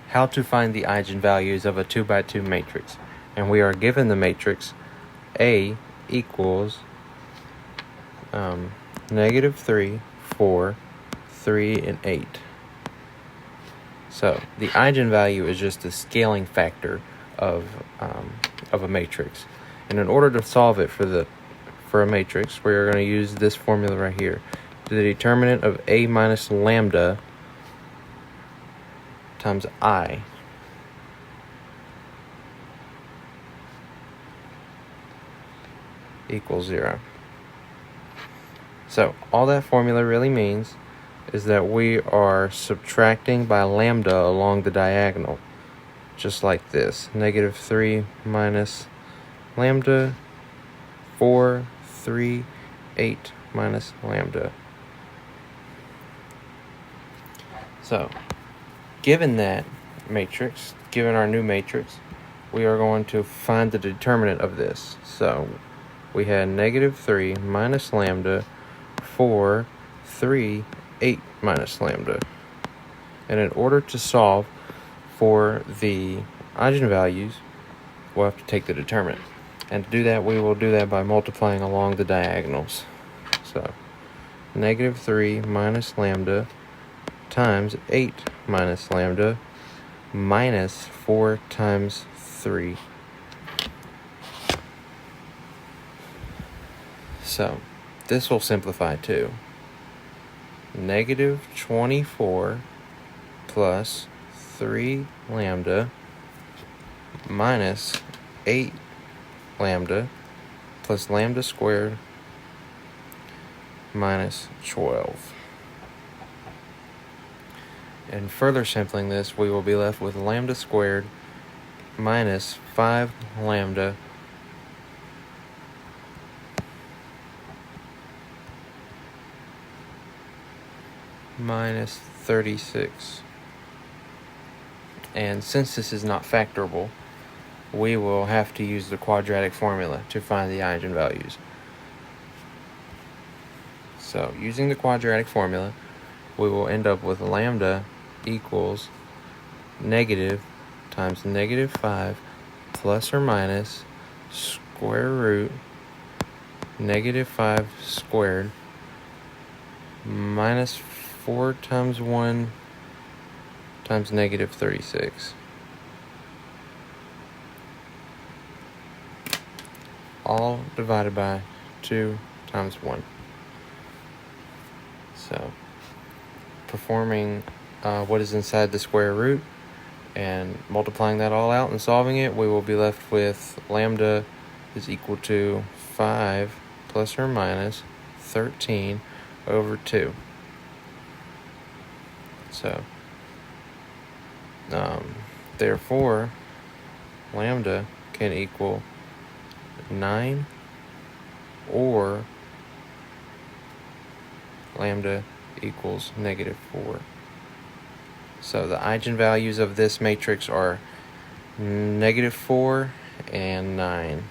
how to find the eigenvalues of a 2x2 matrix. And we are given the matrix A equals -3, 4, 3, and 8. So the eigenvalue is just the scaling factor of a matrix. And in order to solve it for a matrix, we are going to use this formula right here. The determinant of A minus lambda times I equals 0. So all that formula really means is that we are subtracting by lambda along the diagonal, just like this. -3 minus lambda, 4, 3, 8 minus lambda. So, given that matrix, given our new matrix, we are going to find the determinant of this. So, we had -3 minus lambda, 4, 3, 8 minus lambda. And in order to solve for the eigenvalues, we'll have to take the determinant. And to do that, we will do that by multiplying along the diagonals. So, -3 minus lambda times 8 minus lambda minus 4 times 3. So, this will simplify too. -24 plus 3 lambda minus 8 lambda plus lambda squared minus 12. And further simpling this, we will be left with lambda squared minus 5 lambda minus 36. And since this is not factorable, we will have to use the quadratic formula to find the eigenvalues. So, using the quadratic formula, we will end up with lambda equals negative times -5 plus or minus square root -5 squared minus 4 times 1 times -36. All divided by 2 times 1. So, performing what is inside the square root and multiplying that all out and solving it, we will be left with lambda is equal to 5 plus or minus 13 over 2. So, therefore, lambda can equal 9 or lambda equals -4. So the eigenvalues of this matrix are -4 and 9.